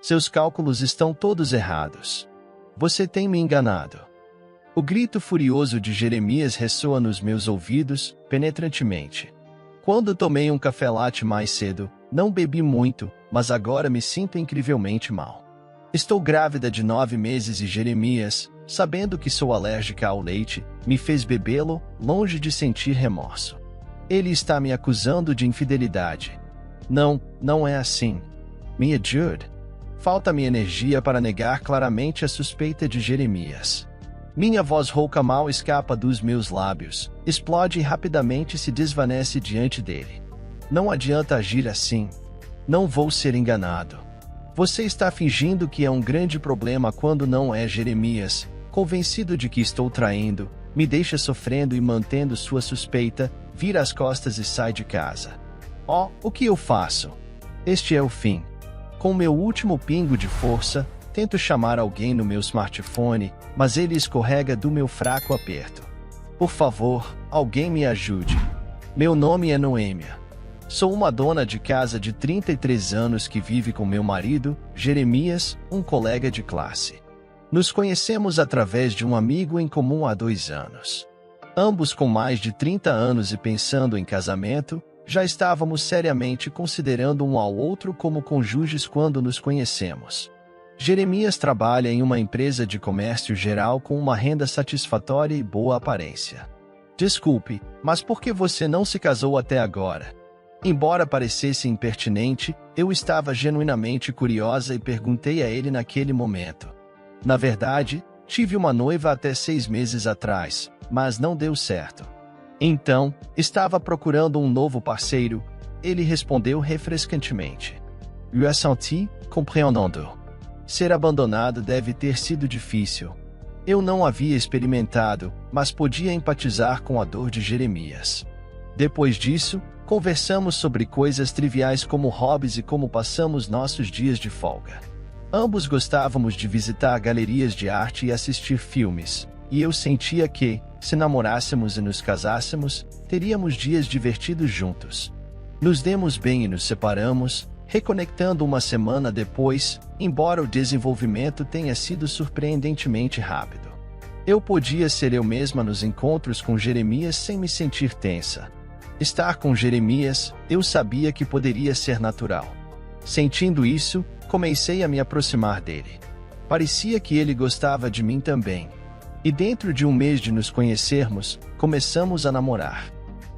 Seus cálculos estão todos errados. Você tem me enganado. O grito furioso de Jeremias ressoa nos meus ouvidos, penetrantemente. Quando tomei um café latte mais cedo, não bebi muito, mas agora me sinto incrivelmente mal. Estou grávida de 9 meses e Jeremias, sabendo que sou alérgica ao leite, me fez bebê-lo, longe de sentir remorso. Ele está me acusando de infidelidade. Não, não é assim. Me ajude. Falta-me energia para negar claramente a suspeita de Jeremias. Minha voz rouca mal escapa dos meus lábios, explode e rapidamente se desvanece diante dele. Não adianta agir assim. Não vou ser enganado. Você está fingindo que é um grande problema quando não é. Jeremias, convencido de que estou traindo, me deixa sofrendo e mantendo sua suspeita, vira as costas e sai de casa. Oh, o que eu faço? Este é o fim. Com meu último pingo de força, tento chamar alguém no meu smartphone, mas ele escorrega do meu fraco aperto. Por favor, alguém me ajude. Meu nome é Noêmia. Sou uma dona de casa de 33 anos que vive com meu marido, Jeremias, um colega de classe. Nos conhecemos através de um amigo em comum há 2 anos. Ambos com mais de 30 anos e pensando em casamento, já estávamos seriamente considerando um ao outro como cônjuges quando nos conhecemos. Jeremias trabalha em uma empresa de comércio geral com uma renda satisfatória e boa aparência. Desculpe, mas por que você não se casou até agora? Embora parecesse impertinente, eu estava genuinamente curiosa e perguntei a ele naquele momento. Na verdade, tive uma noiva até 6 meses atrás, mas não deu certo. Então, estava procurando um novo parceiro. Ele respondeu refrescantemente. Eu senti, compreendendo. Ser abandonado deve ter sido difícil. Eu não havia experimentado, mas podia empatizar com a dor de Jeremias. Depois disso, conversamos sobre coisas triviais como hobbies e como passamos nossos dias de folga. Ambos gostávamos de visitar galerias de arte e assistir filmes, e eu sentia que, se namorássemos e nos casássemos, teríamos dias divertidos juntos. Nos demos bem e nos separamos, reconectando uma semana depois, embora o desenvolvimento tenha sido surpreendentemente rápido. Eu podia ser eu mesma nos encontros com Jeremias sem me sentir tensa. Estar com Jeremias, eu sabia que poderia ser natural. Sentindo isso, comecei a me aproximar dele. Parecia que ele gostava de mim também. E dentro de um mês de nos conhecermos, começamos a namorar.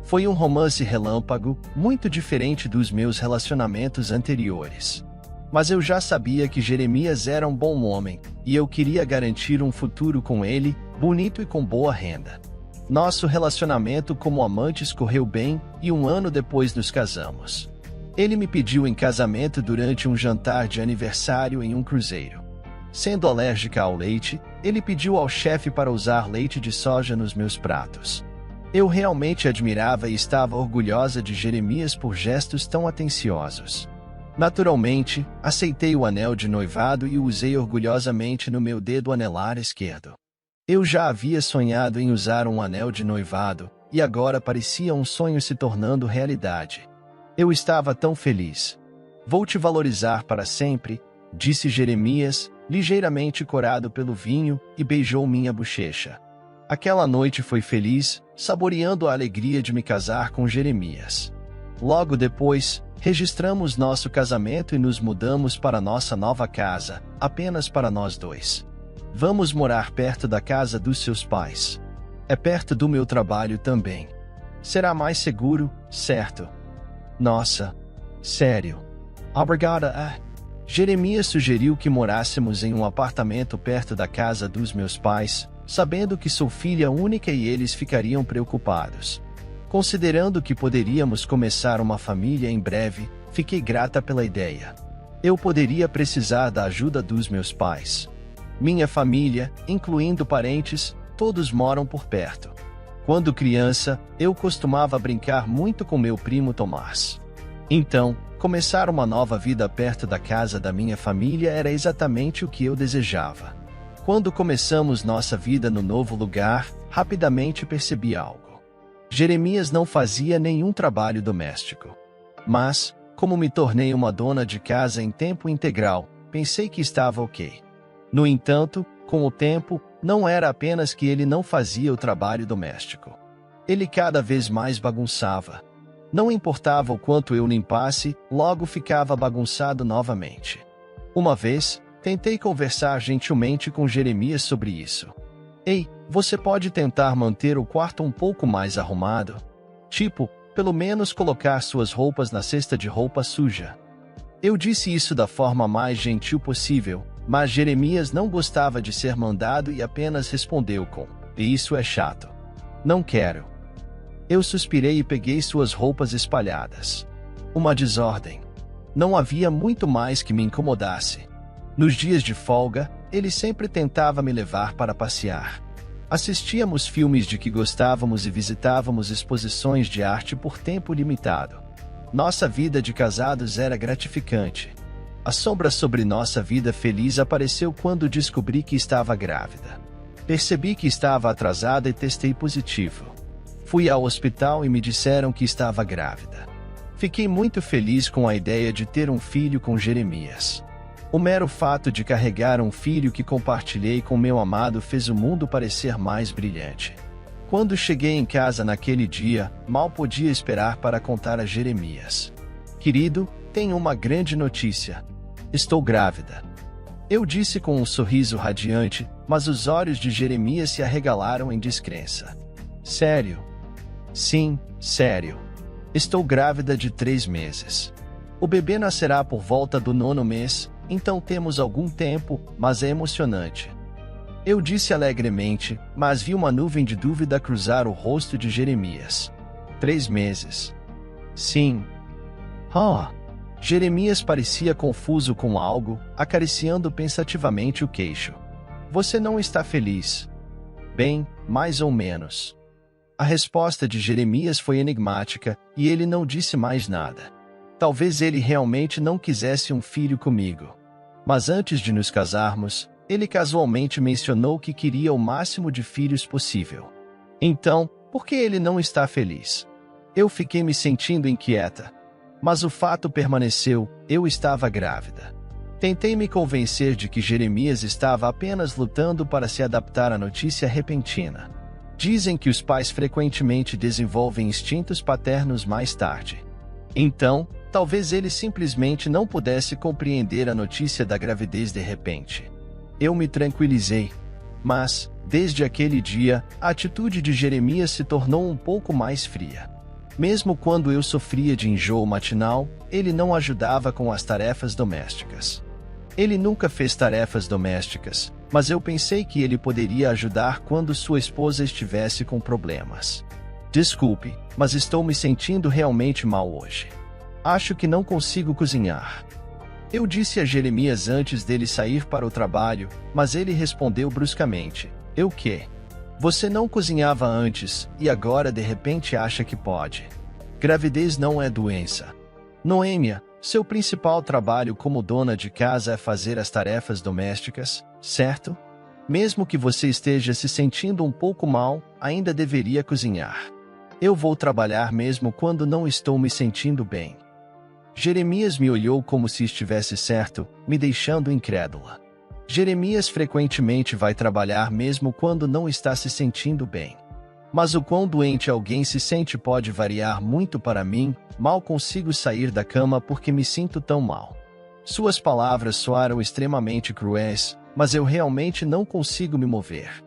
Foi um romance relâmpago, muito diferente dos meus relacionamentos anteriores. Mas eu já sabia que Jeremias era um bom homem, e eu queria garantir um futuro com ele, bonito e com boa renda. Nosso relacionamento como amantes correu bem, e 1 ano depois nos casamos. Ele me pediu em casamento durante um jantar de aniversário em um cruzeiro. Sendo alérgica ao leite, ele pediu ao chefe para usar leite de soja nos meus pratos. Eu realmente admirava e estava orgulhosa de Jeremias por gestos tão atenciosos. Naturalmente, aceitei o anel de noivado e o usei orgulhosamente no meu dedo anelar esquerdo. Eu já havia sonhado em usar um anel de noivado, e agora parecia um sonho se tornando realidade. Eu estava tão feliz. Vou te valorizar para sempre, disse Jeremias, ligeiramente corado pelo vinho, e beijou minha bochecha. Aquela noite foi feliz, saboreando a alegria de me casar com Jeremias. Logo depois, registramos nosso casamento e nos mudamos para nossa nova casa, apenas para nós dois. Vamos morar perto da casa dos seus pais. É perto do meu trabalho também. Será mais seguro, certo? Nossa, sério. Obrigada. Jeremias sugeriu que morássemos em um apartamento perto da casa dos meus pais, sabendo que sou filha única e eles ficariam preocupados. Considerando que poderíamos começar uma família em breve, fiquei grata pela ideia. Eu poderia precisar da ajuda dos meus pais. Minha família, incluindo parentes, todos moram por perto. Quando criança, eu costumava brincar muito com meu primo Tomás. Então, começar uma nova vida perto da casa da minha família era exatamente o que eu desejava. Quando começamos nossa vida no novo lugar, rapidamente percebi algo. Jeremias não fazia nenhum trabalho doméstico. Mas, como me tornei uma dona de casa em tempo integral, pensei que estava ok. No entanto, com o tempo, não era apenas que ele não fazia o trabalho doméstico. Ele cada vez mais bagunçava. Não importava o quanto eu limpasse, logo ficava bagunçado novamente. Uma vez, tentei conversar gentilmente com Jeremias sobre isso. Ei, você pode tentar manter o quarto um pouco mais arrumado? Tipo, pelo menos colocar suas roupas na cesta de roupa suja. Eu disse isso da forma mais gentil possível, mas Jeremias não gostava de ser mandado e apenas respondeu com: "Isso é chato. Não quero." Eu suspirei e peguei suas roupas espalhadas. Uma desordem. Não havia muito mais que me incomodasse. Nos dias de folga, ele sempre tentava me levar para passear. Assistíamos filmes de que gostávamos e visitávamos exposições de arte por tempo limitado. Nossa vida de casados era gratificante. A sombra sobre nossa vida feliz apareceu quando descobri que estava grávida. Percebi que estava atrasada e testei positivo. Fui ao hospital e me disseram que estava grávida. Fiquei muito feliz com a ideia de ter um filho com Jeremias. O mero fato de carregar um filho que compartilhei com meu amado fez o mundo parecer mais brilhante. Quando cheguei em casa naquele dia, mal podia esperar para contar a Jeremias. "Querido, tenho uma grande notícia. Estou grávida." Eu disse com um sorriso radiante, mas os olhos de Jeremias se arregalaram em descrença. "Sério?" "Sim, sério. Estou grávida de 3 meses. O bebê nascerá por volta do 9º mês, então temos algum tempo, mas é emocionante." Eu disse alegremente, mas vi uma nuvem de dúvida cruzar o rosto de Jeremias. 3 meses. Sim. Jeremias parecia confuso com algo, acariciando pensativamente o queixo. "Você não está feliz?" "Bem, mais ou menos." A resposta de Jeremias foi enigmática, e ele não disse mais nada. Talvez ele realmente não quisesse um filho comigo. Mas antes de nos casarmos, ele casualmente mencionou que queria o máximo de filhos possível. Então, por que ele não está feliz? Eu fiquei me sentindo inquieta. Mas o fato permaneceu, eu estava grávida. Tentei me convencer de que Jeremias estava apenas lutando para se adaptar à notícia repentina. Dizem que os pais frequentemente desenvolvem instintos paternos mais tarde. Então, talvez ele simplesmente não pudesse compreender a notícia da gravidez de repente. Eu me tranquilizei. Mas, desde aquele dia, a atitude de Jeremias se tornou um pouco mais fria. Mesmo quando eu sofria de enjoo matinal, ele não ajudava com as tarefas domésticas. Ele nunca fez tarefas domésticas, mas eu pensei que ele poderia ajudar quando sua esposa estivesse com problemas. "Desculpe, mas estou me sentindo realmente mal hoje. Acho que não consigo cozinhar." Eu disse a Jeremias antes dele sair para o trabalho, mas ele respondeu bruscamente: "Eu quê? Você não cozinhava antes, e agora de repente acha que pode. Gravidez não é doença. Noêmia, seu principal trabalho como dona de casa é fazer as tarefas domésticas, certo? Mesmo que você esteja se sentindo um pouco mal, ainda deveria cozinhar. Eu vou trabalhar mesmo quando não estou me sentindo bem." Jeremias me olhou como se estivesse certo, me deixando incrédula. Jeremias frequentemente vai trabalhar mesmo quando não está se sentindo bem. Mas o quão doente alguém se sente pode variar muito para mim, mal consigo sair da cama porque me sinto tão mal. Suas palavras soaram extremamente cruéis, mas eu realmente não consigo me mover.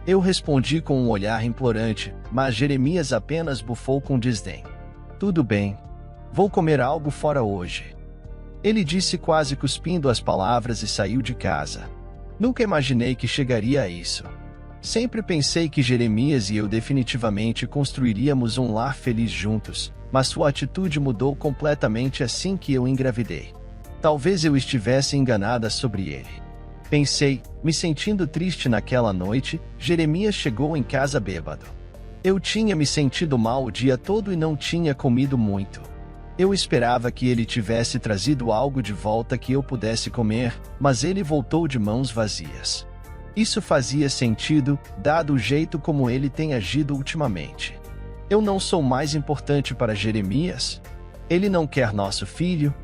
Eu respondi com um olhar implorante, mas Jeremias apenas bufou com desdém. "Tudo bem. Vou comer algo fora hoje." Ele disse quase cuspindo as palavras e saiu de casa. Nunca imaginei que chegaria a isso. Sempre pensei que Jeremias e eu definitivamente construiríamos um lar feliz juntos, mas sua atitude mudou completamente assim que eu engravidei. Talvez eu estivesse enganada sobre ele. Pensei, me sentindo triste naquela noite, Jeremias chegou em casa bêbado. Eu tinha me sentido mal o dia todo e não tinha comido muito. Eu esperava que ele tivesse trazido algo de volta que eu pudesse comer, mas ele voltou de mãos vazias. Isso fazia sentido, dado o jeito como ele tem agido ultimamente. Eu não sou mais importante para Jeremias? Ele não quer nosso filho?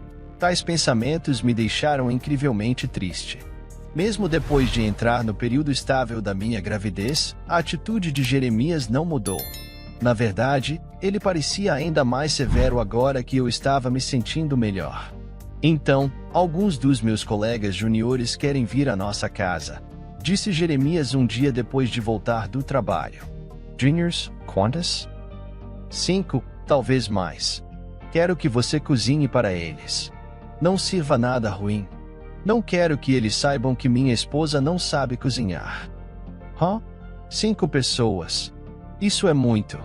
Tais pensamentos me deixaram incrivelmente triste. Mesmo depois de entrar no período estável da minha gravidez, a atitude de Jeremias não mudou. Na verdade, ele parecia ainda mais severo agora que eu estava me sentindo melhor. Então, alguns dos meus colegas juniores querem vir à nossa casa, disse Jeremias um dia depois de voltar do trabalho. Juniors, quantas? 5, talvez mais. Quero que você cozinhe para eles. Não sirva nada ruim. Não quero que eles saibam que minha esposa não sabe cozinhar. 5 pessoas. Isso é muito.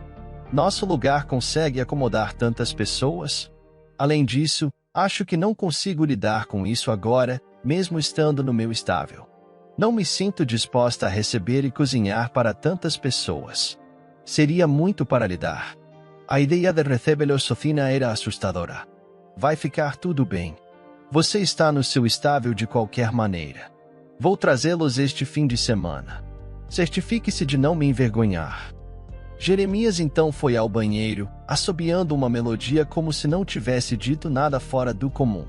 Nosso lugar consegue acomodar tantas pessoas? Além disso, acho que não consigo lidar com isso agora, mesmo estando no meu estável. Não me sinto disposta a receber e cozinhar para tantas pessoas. Seria muito para lidar. A ideia de recebê-los sozinha era assustadora. Vai ficar tudo bem. Você está no seu estável de qualquer maneira. Vou trazê-los este fim de semana. Certifique-se de não me envergonhar. Jeremias então foi ao banheiro, assobiando uma melodia como se não tivesse dito nada fora do comum.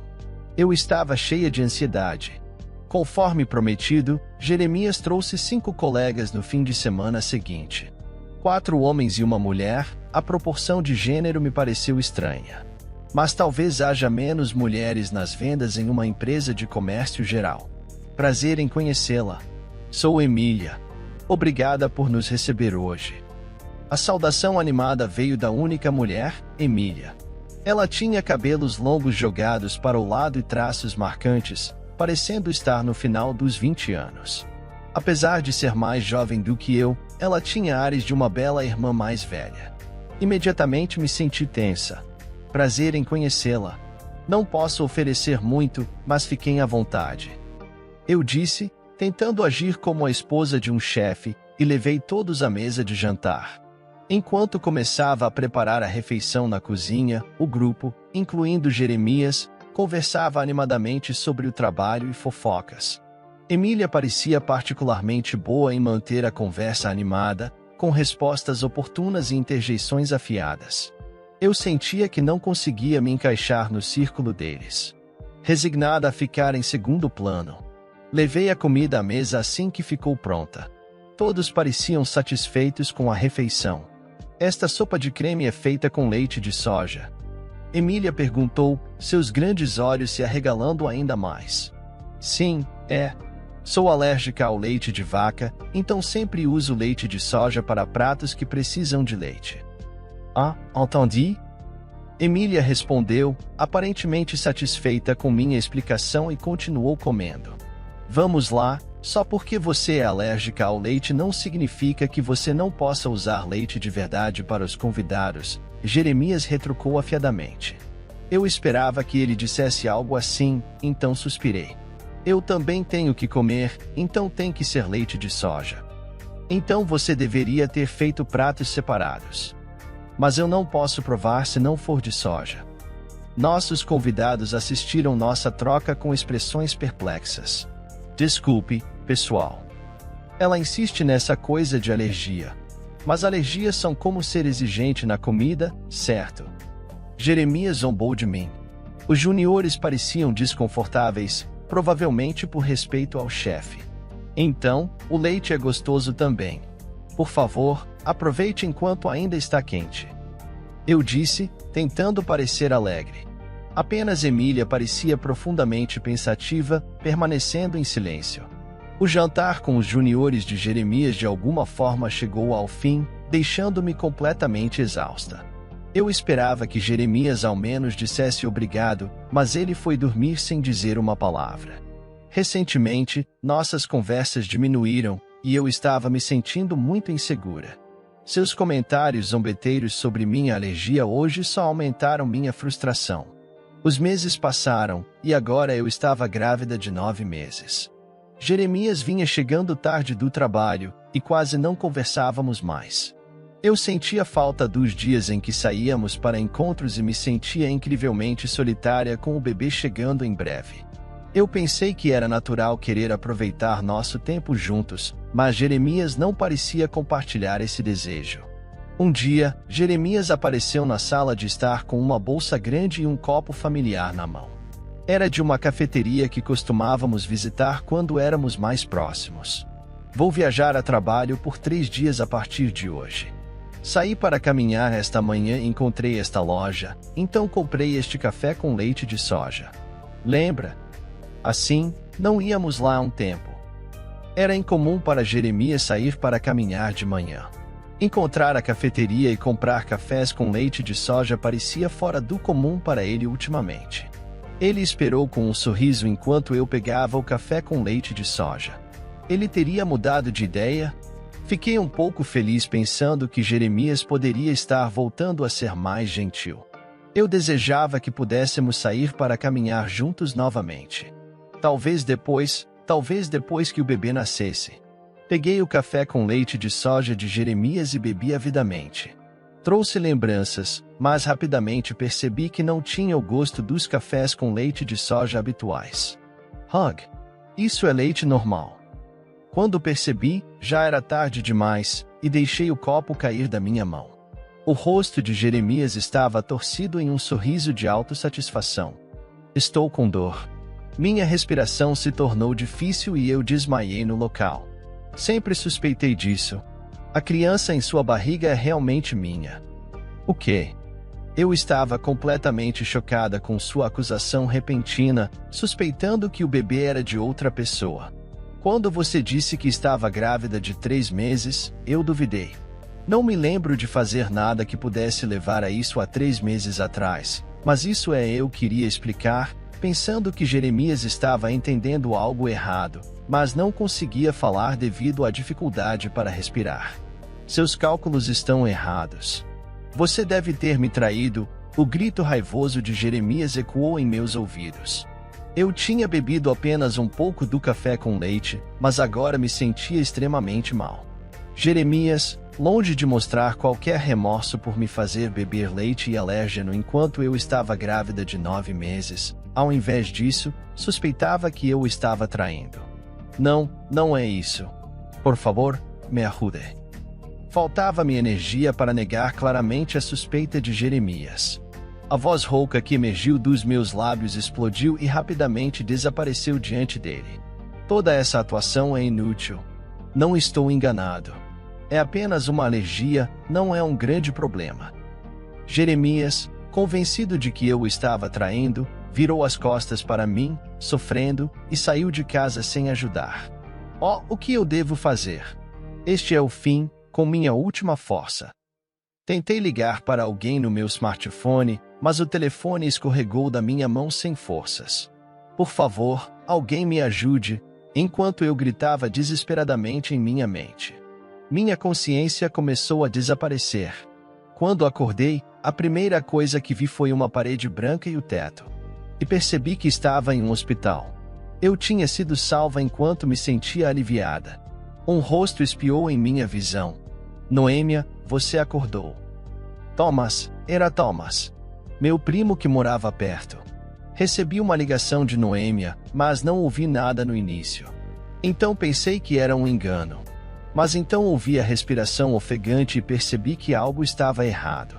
Eu estava cheia de ansiedade. Conforme prometido, Jeremias trouxe 5 colegas no fim de semana seguinte. 4 homens e uma mulher, a proporção de gênero me pareceu estranha. Mas talvez haja menos mulheres nas vendas em uma empresa de comércio geral. Prazer em conhecê-la. Sou Emília. Obrigada por nos receber hoje. A saudação animada veio da única mulher, Emília. Ela tinha cabelos longos jogados para o lado e traços marcantes, parecendo estar no final dos 20 anos. Apesar de ser mais jovem do que eu, ela tinha ares de uma bela irmã mais velha. Imediatamente me senti tensa. Prazer em conhecê-la. Não posso oferecer muito, mas fiquem à vontade. Eu disse, tentando agir como a esposa de um chefe, e levei todos à mesa de jantar. Enquanto começava a preparar a refeição na cozinha, o grupo, incluindo Jeremias, conversava animadamente sobre o trabalho e fofocas. Emília parecia particularmente boa em manter a conversa animada, com respostas oportunas e interjeições afiadas. Eu sentia que não conseguia me encaixar no círculo deles. Resignada a ficar em segundo plano. Levei a comida à mesa assim que ficou pronta. Todos pareciam satisfeitos com a refeição. Esta sopa de creme é feita com leite de soja. Emília perguntou, seus grandes olhos se arregalando ainda mais. Sim, é. Sou alérgica ao leite de vaca, então sempre uso leite de soja para pratos que precisam de leite. Entendi? Emília respondeu, aparentemente satisfeita com minha explicação e continuou comendo. Vamos lá, só porque você é alérgica ao leite não significa que você não possa usar leite de verdade para os convidados, Jeremias retrucou afiadamente. Eu esperava que ele dissesse algo assim, então suspirei. Eu também tenho que comer, então tem que ser leite de soja. Então você deveria ter feito pratos separados. Mas eu não posso provar se não for de soja. Nossos convidados assistiram nossa troca com expressões perplexas. Desculpe, pessoal. Ela insiste nessa coisa de alergia. Mas alergias são como ser exigente na comida, certo? Jeremias zombou de mim. Os juniores pareciam desconfortáveis, provavelmente por respeito ao chefe. Então, o leite é gostoso também. Por favor, aproveite enquanto ainda está quente. Eu disse, tentando parecer alegre. Apenas Emília parecia profundamente pensativa, permanecendo em silêncio. O jantar com os juniores de Jeremias de alguma forma chegou ao fim, deixando-me completamente exausta. Eu esperava que Jeremias ao menos dissesse obrigado, mas ele foi dormir sem dizer uma palavra. Recentemente, nossas conversas diminuíram, e eu estava me sentindo muito insegura. Seus comentários zombeteiros sobre minha alergia hoje só aumentaram minha frustração. Os meses passaram, e agora eu estava grávida de 9 meses. Jeremias vinha chegando tarde do trabalho, e quase não conversávamos mais. Eu sentia falta dos dias em que saíamos para encontros e me sentia incrivelmente solitária com o bebê chegando em breve. Eu pensei que era natural querer aproveitar nosso tempo juntos, mas Jeremias não parecia compartilhar esse desejo. Um dia, Jeremias apareceu na sala de estar com uma bolsa grande e um copo familiar na mão. Era de uma cafeteria que costumávamos visitar quando éramos mais próximos. Vou viajar a trabalho por 3 dias a partir de hoje. Saí para caminhar esta manhã e encontrei esta loja, então comprei este café com leite de soja. Lembra? Assim, não íamos lá há um tempo. Era incomum para Jeremias sair para caminhar de manhã. Encontrar a cafeteria e comprar cafés com leite de soja parecia fora do comum para ele ultimamente. Ele esperou com um sorriso enquanto eu pegava o café com leite de soja. Ele teria mudado de ideia? Fiquei um pouco feliz pensando que Jeremias poderia estar voltando a ser mais gentil. Eu desejava que pudéssemos sair para caminhar juntos novamente. Talvez depois que o bebê nascesse. Peguei o café com leite de soja de Jeremias e bebi avidamente. Trouxe lembranças, mas rapidamente percebi que não tinha o gosto dos cafés com leite de soja habituais. Hug. Isso é leite normal. Quando percebi, já era tarde demais, e deixei o copo cair da minha mão. O rosto de Jeremias estava torcido em um sorriso de autossatisfação. Estou com dor. Minha respiração se tornou difícil e eu desmaiei no local. Sempre suspeitei disso. A criança em sua barriga é realmente minha. O quê? Eu estava completamente chocada com sua acusação repentina, suspeitando que o bebê era de outra pessoa. Quando você disse que estava grávida de 3 meses, eu duvidei. Não me lembro de fazer nada que pudesse levar a isso há 3 meses atrás, mas isso eu queria explicar, pensando que Jeremias estava entendendo algo errado, mas não conseguia falar devido à dificuldade para respirar. Seus cálculos estão errados. Você deve ter me traído. O grito raivoso de Jeremias ecoou em meus ouvidos. Eu tinha bebido apenas um pouco do café com leite, mas agora me sentia extremamente mal. Jeremias, longe de mostrar qualquer remorso por me fazer beber leite e alérgeno enquanto eu estava grávida de 9 meses, ao invés disso, suspeitava que eu estava traindo. Não é isso. Por favor, me ajude. Faltava-me energia para negar claramente a suspeita de Jeremias. A voz rouca que emergiu dos meus lábios explodiu e rapidamente desapareceu diante dele. Toda essa atuação é inútil. Não estou enganado. É apenas uma alergia, não é um grande problema. Jeremias, convencido de que eu estava traindo, virou as costas para mim, sofrendo, e saiu de casa sem ajudar. O que eu devo fazer? Este é o fim, com minha última força. Tentei ligar para alguém no meu smartphone, mas o telefone escorregou da minha mão sem forças. Por favor, alguém me ajude, enquanto eu gritava desesperadamente em minha mente. Minha consciência começou a desaparecer. Quando acordei, a primeira coisa que vi foi uma parede branca e o teto. E percebi que estava em um hospital. Eu tinha sido salva enquanto me sentia aliviada. Um rosto espiou em minha visão. Noêmia, você acordou. Thomas, era Thomas. Meu primo que morava perto. Recebi uma ligação de Noêmia, mas não ouvi nada no início. Então pensei que era um engano. Mas então ouvi a respiração ofegante e percebi que algo estava errado.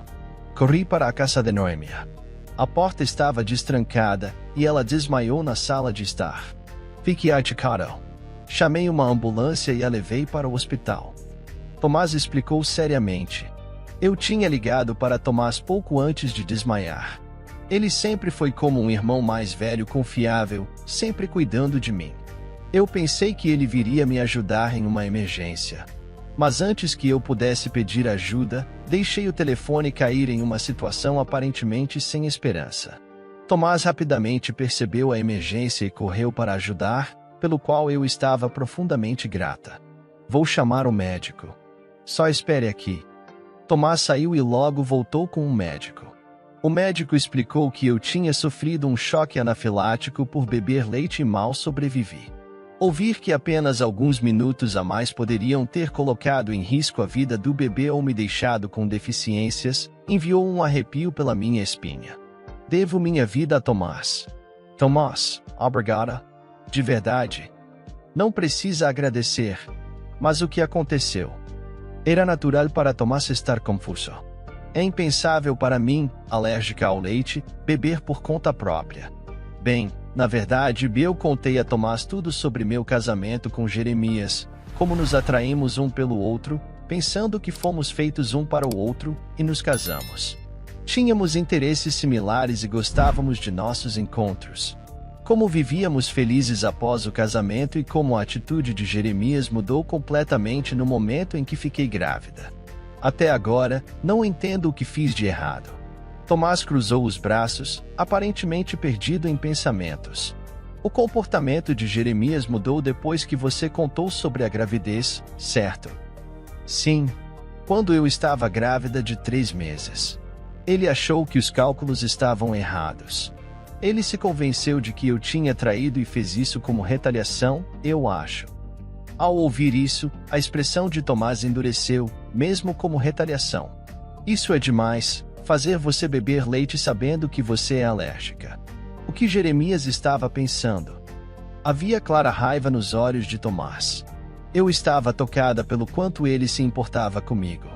Corri para a casa de Noêmia. A porta estava destrancada, e ela desmaiou na sala de estar. Fiquei atacado. Chamei uma ambulância e a levei para o hospital. Tomás explicou seriamente. Eu tinha ligado para Tomás pouco antes de desmaiar. Ele sempre foi como um irmão mais velho confiável, sempre cuidando de mim. Eu pensei que ele viria me ajudar em uma emergência. Mas antes que eu pudesse pedir ajuda, deixei o telefone cair em uma situação aparentemente sem esperança. Tomás rapidamente percebeu a emergência e correu para ajudar, pelo qual eu estava profundamente grata. Vou chamar o médico. Só espere aqui. Tomás saiu e logo voltou com um médico. O médico explicou que eu tinha sofrido um choque anafilático por beber leite e mal sobrevivi. Ouvir que apenas alguns minutos a mais poderiam ter colocado em risco a vida do bebê ou me deixado com deficiências, enviou um arrepio pela minha espinha. Devo minha vida a Tomás. Tomás, obrigada. De verdade. Não precisa agradecer. Mas o que aconteceu? Era natural para Tomás estar confuso. É impensável para mim, alérgica ao leite, beber por conta própria. Bem, Na verdade, eu contei a Tomás tudo sobre meu casamento com Jeremias, como nos atraímos um pelo outro, pensando que fomos feitos um para o outro, e nos casamos. Tínhamos interesses similares e gostávamos de nossos encontros. Como vivíamos felizes após o casamento e como a atitude de Jeremias mudou completamente no momento em que fiquei grávida. Até agora, não entendo o que fiz de errado. Tomás cruzou os braços, aparentemente perdido em pensamentos. O comportamento de Jeremias mudou depois que você contou sobre a gravidez, certo? Sim. Quando eu estava grávida de 3 meses. Ele achou que os cálculos estavam errados. Ele se convenceu de que eu tinha traído e fez isso como retaliação, eu acho. Ao ouvir isso, a expressão de Tomás endureceu, mesmo como retaliação. Isso é demais. Fazer você beber leite sabendo que você é alérgica. O que Jeremias estava pensando? Havia clara raiva nos olhos de Tomás. Eu estava tocada pelo quanto ele se importava comigo.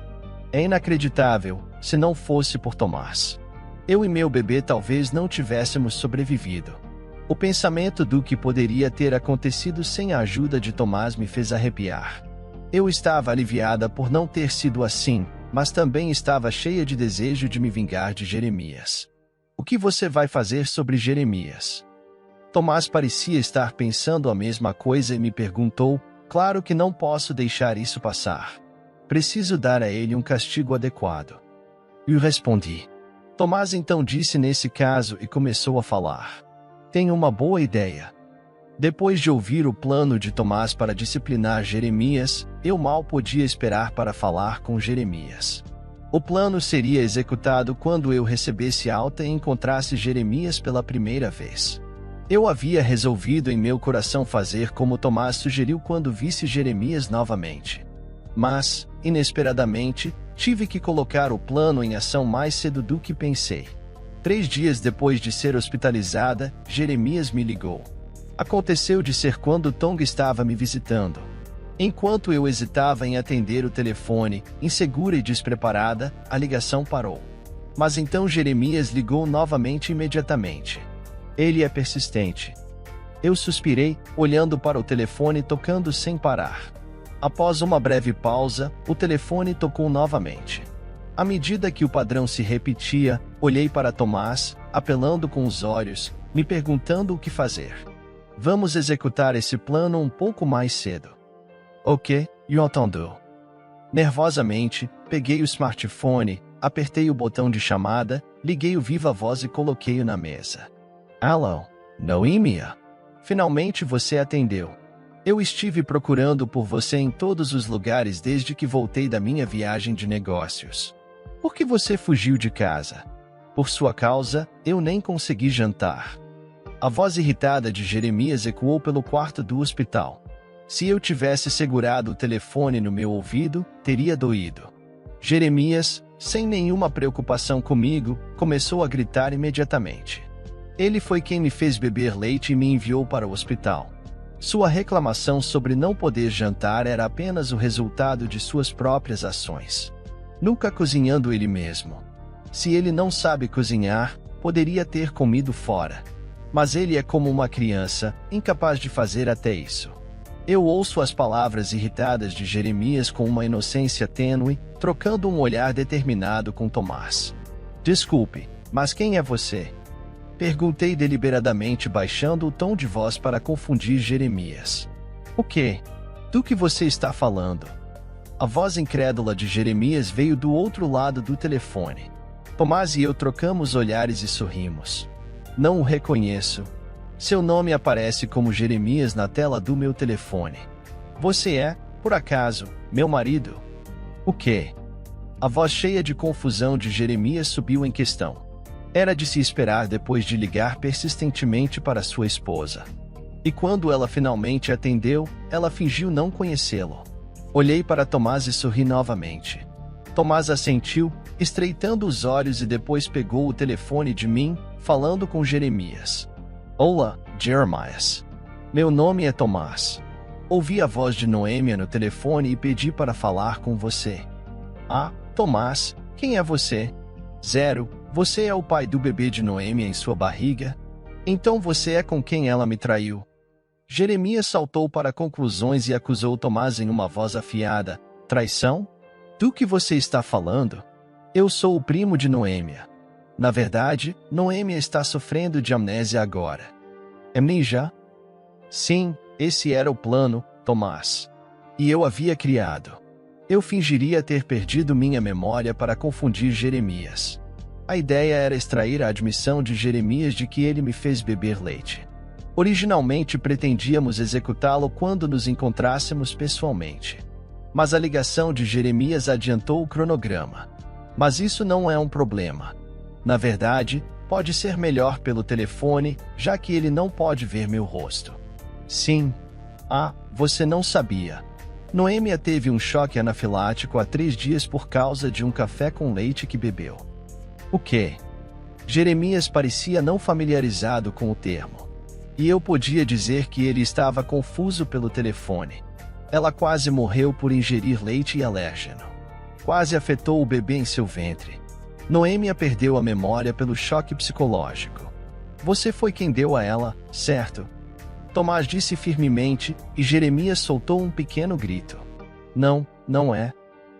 É inacreditável, se não fosse por Tomás. Eu e meu bebê talvez não tivéssemos sobrevivido. O pensamento do que poderia ter acontecido sem a ajuda de Tomás me fez arrepiar. Eu estava aliviada por não ter sido assim, mas também estava cheia de desejo de me vingar de Jeremias. O que você vai fazer sobre Jeremias? Tomás parecia estar pensando a mesma coisa e me perguntou, claro que não posso deixar isso passar. Preciso dar a ele um castigo adequado. Eu respondi. Tomás então disse nesse caso e começou a falar. Tenho uma boa ideia. Depois de ouvir o plano de Tomás para disciplinar Jeremias, eu mal podia esperar para falar com Jeremias. O plano seria executado quando eu recebesse alta e encontrasse Jeremias pela primeira vez. Eu havia resolvido em meu coração fazer como Tomás sugeriu quando visse Jeremias novamente. Mas, inesperadamente, tive que colocar o plano em ação mais cedo do que pensei. 3 dias depois de ser hospitalizada, Jeremias me ligou. Aconteceu de ser quando Tonga estava me visitando. Enquanto eu hesitava em atender o telefone, insegura e despreparada, a ligação parou. Mas então Jeremias ligou novamente imediatamente. Ele é persistente. Eu suspirei, olhando para o telefone tocando sem parar. Após uma breve pausa, o telefone tocou novamente. À medida que o padrão se repetia, olhei para Tomás, apelando com os olhos, me perguntando o que fazer. Vamos executar esse plano um pouco mais cedo. Ok, eu entendo. Nervosamente, peguei o smartphone, apertei o botão de chamada, liguei o viva voz e coloquei-o na mesa. Alô, Noemia? Finalmente você atendeu. Eu estive procurando por você em todos os lugares desde que voltei da minha viagem de negócios. Por que você fugiu de casa? Por sua causa, eu nem consegui jantar. A voz irritada de Jeremias ecoou pelo quarto do hospital. Se eu tivesse segurado o telefone no meu ouvido, teria doído. Jeremias, sem nenhuma preocupação comigo, começou a gritar imediatamente. Ele foi quem me fez beber leite e me enviou para o hospital. Sua reclamação sobre não poder jantar era apenas o resultado de suas próprias ações. Nunca cozinhando ele mesmo. Se ele não sabe cozinhar, poderia ter comido fora. Mas ele é como uma criança, incapaz de fazer até isso. Eu ouço as palavras irritadas de Jeremias com uma inocência tênue, trocando um olhar determinado com Tomás. Desculpe, mas quem é você? Perguntei deliberadamente baixando o tom de voz para confundir Jeremias. O quê? Do que você está falando? A voz incrédula de Jeremias veio do outro lado do telefone. Tomás e eu trocamos olhares e sorrimos. Não o reconheço. Seu nome aparece como Jeremias na tela do meu telefone. Você é, por acaso, meu marido? O quê? A voz cheia de confusão de Jeremias subiu em questão. Era de se esperar depois de ligar persistentemente para sua esposa. E quando ela finalmente atendeu, ela fingiu não conhecê-lo. Olhei para Tomás e sorri novamente. Tomás assentiu, estreitando os olhos e depois pegou o telefone de mim, falando com Jeremias. Olá, Jeremias. Meu nome é Tomás. Ouvi a voz de Noêmia no telefone e pedi para falar com você. Ah, Tomás, quem é você? 0. Você é o pai do bebê de Noêmia em sua barriga? Então você é com quem ela me traiu. Jeremias saltou para conclusões e acusou Tomás em uma voz afiada. Traição? Do que você está falando? Eu sou o primo de Noêmia. Na verdade, Noêmia está sofrendo de amnésia agora. Amnésia? Sim, esse era o plano, Tomás. E eu havia criado. Eu fingiria ter perdido minha memória para confundir Jeremias. A ideia era extrair a admissão de Jeremias de que ele me fez beber leite. Originalmente pretendíamos executá-lo quando nos encontrássemos pessoalmente. Mas a ligação de Jeremias adiantou o cronograma. Mas isso não é um problema. Na verdade, pode ser melhor pelo telefone, já que ele não pode ver meu rosto. Sim. Ah, você não sabia. Noêmia teve um choque anafilático há 3 dias por causa de um café com leite que bebeu. O quê? Jeremias parecia não familiarizado com o termo. E eu podia dizer que ele estava confuso pelo telefone. Ela quase morreu por ingerir leite e alérgeno. Quase afetou o bebê em seu ventre. Noêmia perdeu a memória pelo choque psicológico. Você foi quem deu a ela, certo? Tomás disse firmemente, e Jeremias soltou um pequeno grito. Não, não é.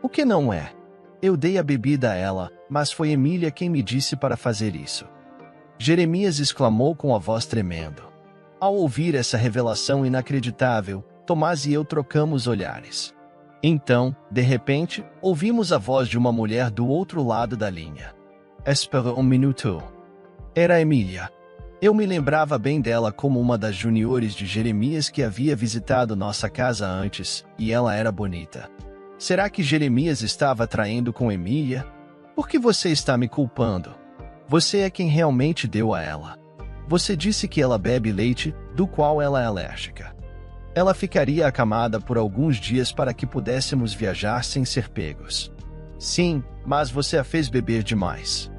O que não é? Eu dei a bebida a ela, mas foi Emília quem me disse para fazer isso. Jeremias exclamou com a voz tremendo. Ao ouvir essa revelação inacreditável, Tomás e eu trocamos olhares. Então, de repente, ouvimos a voz de uma mulher do outro lado da linha. Espera um minuto. Era Emília. Eu me lembrava bem dela como uma das juniores de Jeremias que havia visitado nossa casa antes, e ela era bonita. Será que Jeremias estava traindo com Emília? Por que você está me culpando? Você é quem realmente deu a ela. Você disse que ela bebe leite, do qual ela é alérgica. Ela ficaria acamada por alguns dias para que pudéssemos viajar sem ser pegos. Sim, mas você a fez beber demais.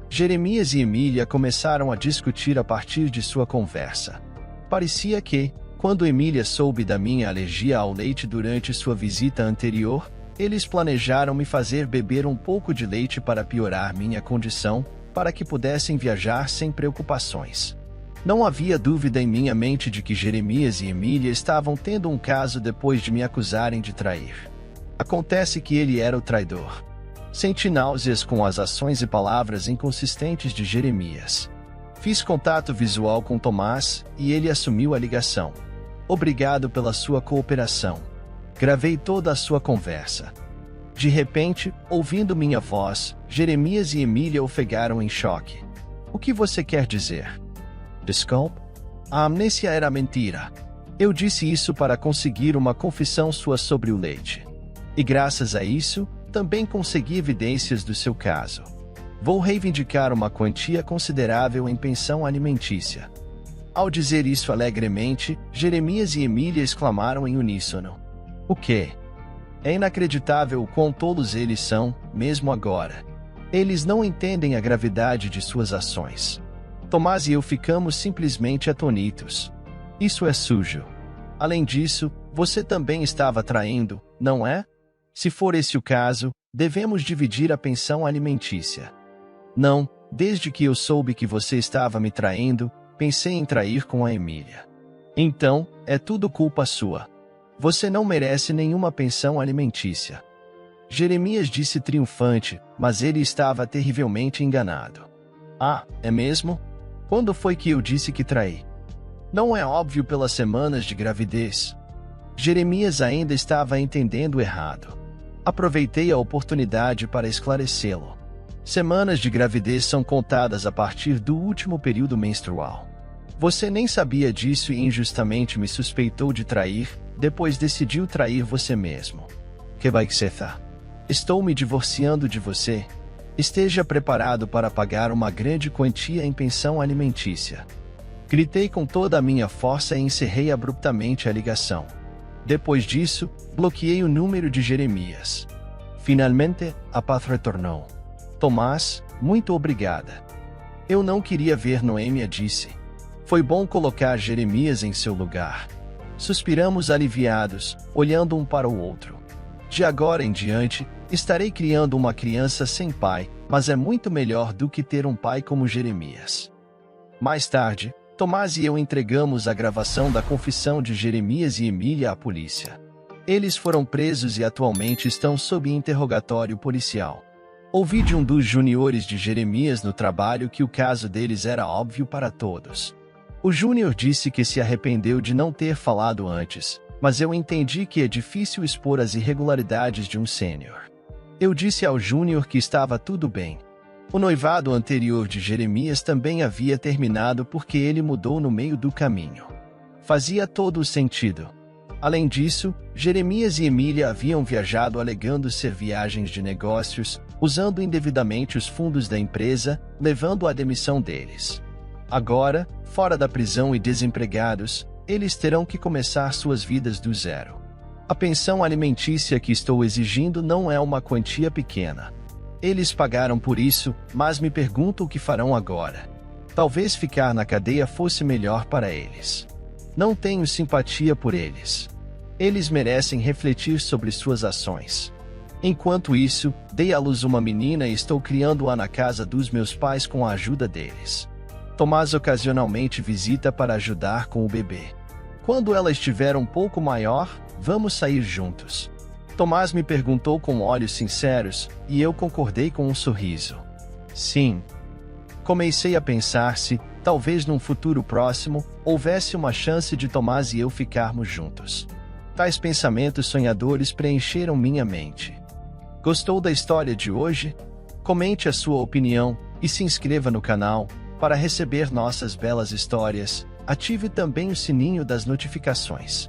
Jeremias e Emília começaram a discutir a partir de sua conversa. Parecia que, quando Emília soube da minha alergia ao leite durante sua visita anterior, eles planejaram me fazer beber um pouco de leite para piorar minha condição, para que pudessem viajar sem preocupações. Não havia dúvida em minha mente de que Jeremias e Emília estavam tendo um caso depois de me acusarem de trair. Acontece que ele era o traidor. Senti náuseas com as ações e palavras inconsistentes de Jeremias. Fiz contato visual com Tomás e ele assumiu a ligação. Obrigado pela sua cooperação. Gravei toda a sua conversa. De repente, ouvindo minha voz, Jeremias e Emília ofegaram em choque. O que você quer dizer? Desculpe? A amnésia era mentira. Eu disse isso para conseguir uma confissão sua sobre o leite. E graças a isso, também consegui evidências do seu caso. Vou reivindicar uma quantia considerável em pensão alimentícia. Ao dizer isso alegremente, Jeremias e Emília exclamaram em uníssono. O quê? É inacreditável o quão tolos eles são, mesmo agora. Eles não entendem a gravidade de suas ações. Tomás e eu ficamos simplesmente atonitos. Isso é sujo. Além disso, você também estava traindo, não é? Se for esse o caso, devemos dividir a pensão alimentícia. Não, desde que eu soube que você estava me traindo, pensei em trair com a Emília. Então, é tudo culpa sua. Você não merece nenhuma pensão alimentícia. Jeremias disse triunfante, mas ele estava terrivelmente enganado. Ah, é mesmo? Quando foi que eu disse que traí? Não é óbvio pelas semanas de gravidez. Jeremias ainda estava entendendo errado. Aproveitei a oportunidade para esclarecê-lo. Semanas de gravidez são contadas a partir do último período menstrual. Você nem sabia disso e injustamente me suspeitou de trair, depois decidiu trair você mesmo. Que vai ser? Estou me divorciando de você. Esteja preparado para pagar uma grande quantia em pensão alimentícia. Gritei com toda a minha força e encerrei abruptamente a ligação. Depois disso, bloqueei o número de Jeremias. Finalmente, a paz retornou. Tomás, muito obrigada. Eu não queria ver Noêmia, disse. Foi bom colocar Jeremias em seu lugar. Suspiramos aliviados, olhando um para o outro. De agora em diante, estarei criando uma criança sem pai, mas é muito melhor do que ter um pai como Jeremias. Mais tarde, Tomás e eu entregamos a gravação da confissão de Jeremias e Emília à polícia. Eles foram presos e atualmente estão sob interrogatório policial. Ouvi de um dos juniores de Jeremias no trabalho que o caso deles era óbvio para todos. O júnior disse que se arrependeu de não ter falado antes, mas eu entendi que é difícil expor as irregularidades de um sênior. Eu disse ao júnior que estava tudo bem. O noivado anterior de Jeremias também havia terminado porque ele mudou no meio do caminho. Fazia todo o sentido. Além disso, Jeremias e Emília haviam viajado alegando ser viagens de negócios, usando indevidamente os fundos da empresa, levando à demissão deles. Agora, fora da prisão e desempregados, eles terão que começar suas vidas do zero. A pensão alimentícia que estou exigindo não é uma quantia pequena. Eles pagaram por isso, mas me pergunto o que farão agora. Talvez ficar na cadeia fosse melhor para eles. Não tenho simpatia por eles. Eles merecem refletir sobre suas ações. Enquanto isso, dei à luz uma menina e estou criando-a na casa dos meus pais com a ajuda deles. Tomás ocasionalmente visita para ajudar com o bebê. Quando ela estiver um pouco maior, vamos sair juntos. Tomás me perguntou com olhos sinceros, e eu concordei com um sorriso. Sim. Comecei a pensar se, talvez num futuro próximo, houvesse uma chance de Tomás e eu ficarmos juntos. Tais pensamentos sonhadores preencheram minha mente. Gostou da história de hoje? Comente a sua opinião e se inscreva no canal para receber nossas belas histórias. Ative também o sininho das notificações.